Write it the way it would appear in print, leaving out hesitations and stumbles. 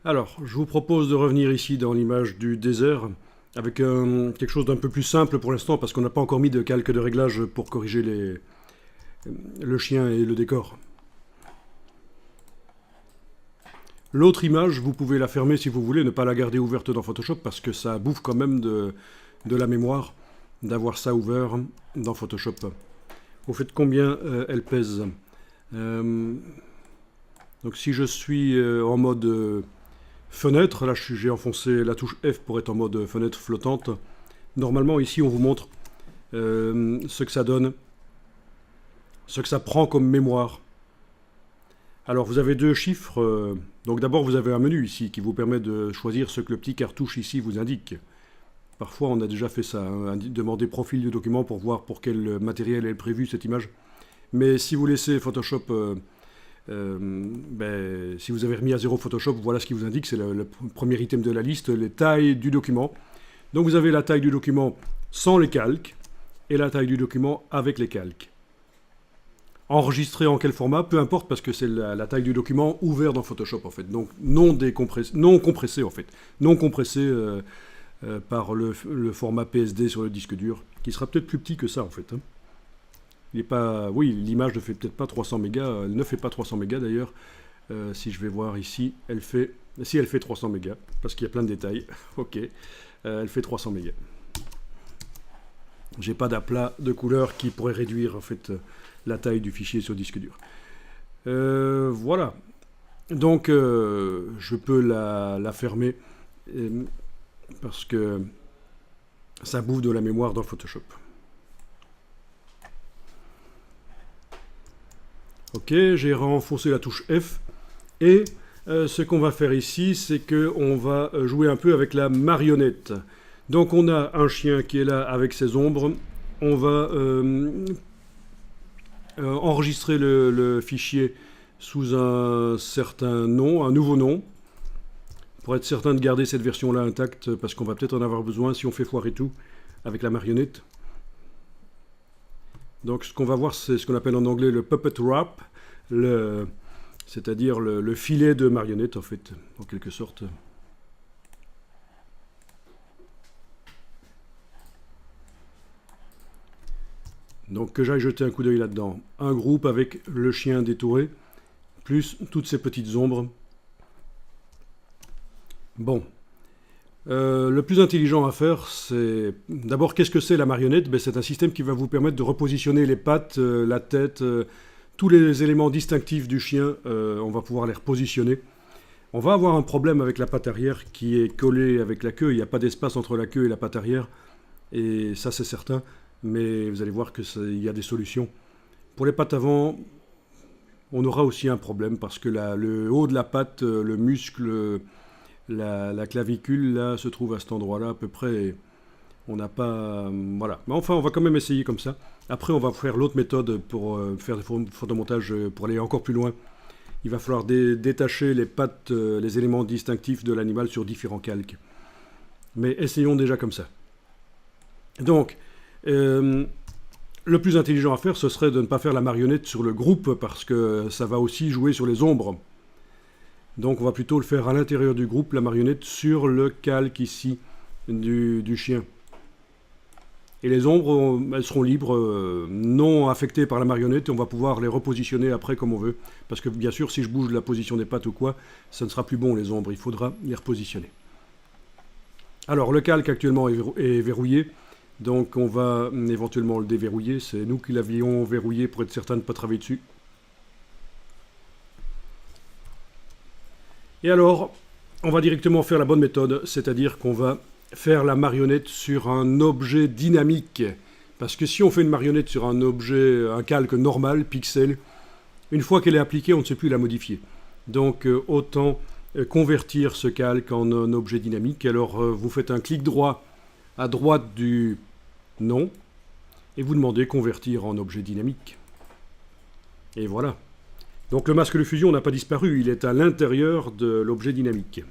Alors, je vous propose de revenir ici dans l'image du désert avec quelque chose d'un peu plus simple pour l'instant parce qu'on n'a pas encore mis de calque de réglage pour corriger le chien et le décor. L'autre image, vous pouvez la fermer si vous voulez, ne pas la garder ouverte dans Photoshop parce que ça bouffe quand même de la mémoire d'avoir ça ouvert dans Photoshop. Au fait, combien elle pèse Donc si je suis en mode fenêtre, là j'ai enfoncé la touche F pour être en mode fenêtre flottante. Normalement ici on vous montre ce que ça donne, ce que ça prend comme mémoire. Alors vous avez deux chiffres, donc d'abord vous avez un menu ici qui vous permet de choisir ce que le petit cartouche ici vous indique. Parfois on a déjà fait ça, hein, demander profil du document pour voir pour quel matériel est prévu cette image. Mais si vous laissez Photoshop, si vous avez remis à zéro Photoshop, voilà ce qui vous indique, c'est le premier item de la liste, les tailles du document. Donc vous avez la taille du document sans les calques et la taille du document avec les calques. Enregistré en quel format, peu importe, parce que c'est la taille du document ouvert dans Photoshop en fait, donc non compressé en fait, non compressé par le format PSD sur le disque dur, qui sera peut-être plus petit que ça en fait. Hein. Il est pas, oui, l'image ne fait peut-être pas 300 mégas, elle ne fait pas 300 mégas d'ailleurs. Si je vais voir ici, elle fait 300 mégas, parce qu'il y a plein de détails. Ok, elle fait 300 mégas. J'ai pas d'aplat de couleur qui pourrait réduire en fait la taille du fichier sur disque dur. Voilà. Donc je peux la fermer parce que ça bouffe de la mémoire dans Photoshop. Ok, j'ai renfoncé la touche F et ce qu'on va faire ici, c'est qu'on va jouer un peu avec la marionnette. Donc on a un chien qui est là avec ses ombres. On va enregistrer le fichier sous un certain nom, un nouveau nom, pour être certain de garder cette version-là intacte, parce qu'on va peut-être en avoir besoin si on fait foirer tout avec la marionnette. Donc ce qu'on va voir, c'est ce qu'on appelle en anglais le puppet wrap, c'est-à-dire le filet de marionnette, en fait, en quelque sorte. Donc que j'aille jeter un coup d'œil là-dedans. Un groupe avec le chien détouré, plus toutes ces petites ombres. Bon. Le plus intelligent à faire, c'est... D'abord, qu'est-ce que c'est la marionnette? C'est un système qui va vous permettre de repositionner les pattes, la tête, tous les éléments distinctifs du chien, on va pouvoir les repositionner. On va avoir un problème avec la patte arrière qui est collée avec la queue. Il n'y a pas d'espace entre la queue et la patte arrière. Et ça, c'est certain. Mais vous allez voir qu'il y a des solutions. Pour les pattes avant, on aura aussi un problème parce que le haut de la patte, le muscle, la clavicule, là, se trouve à cet endroit-là à peu près. Et on n'a pas... voilà. Mais enfin, on va quand même essayer comme ça. Après, on va faire l'autre méthode pour faire des photomontages, pour aller encore plus loin. Il va falloir détacher les pattes, les éléments distinctifs de l'animal sur différents calques. Mais essayons déjà comme ça. Donc, le plus intelligent à faire, ce serait de ne pas faire la marionnette sur le groupe, parce que ça va aussi jouer sur les ombres. Donc on va plutôt le faire à l'intérieur du groupe, la marionnette, sur le calque ici du chien. Et les ombres, elles seront libres, non affectées par la marionnette, et on va pouvoir les repositionner après comme on veut. Parce que bien sûr, si je bouge la position des pattes ou quoi, ça ne sera plus bon les ombres, il faudra les repositionner. Alors le calque actuellement est verrouillé, donc on va éventuellement le déverrouiller. C'est nous qui l'avions verrouillé pour être certain de ne pas travailler dessus. Et alors, on va directement faire la bonne méthode, c'est-à-dire qu'on va faire la marionnette sur un objet dynamique. Parce que si on fait une marionnette sur un objet, un calque normal, pixel, une fois qu'elle est appliquée, on ne sait plus la modifier. Donc autant convertir ce calque en un objet dynamique. Alors vous faites un clic droit à droite du nom et vous demandez convertir en objet dynamique. Et voilà. Donc le masque de fusion n'a pas disparu, il est à l'intérieur de l'objet dynamique.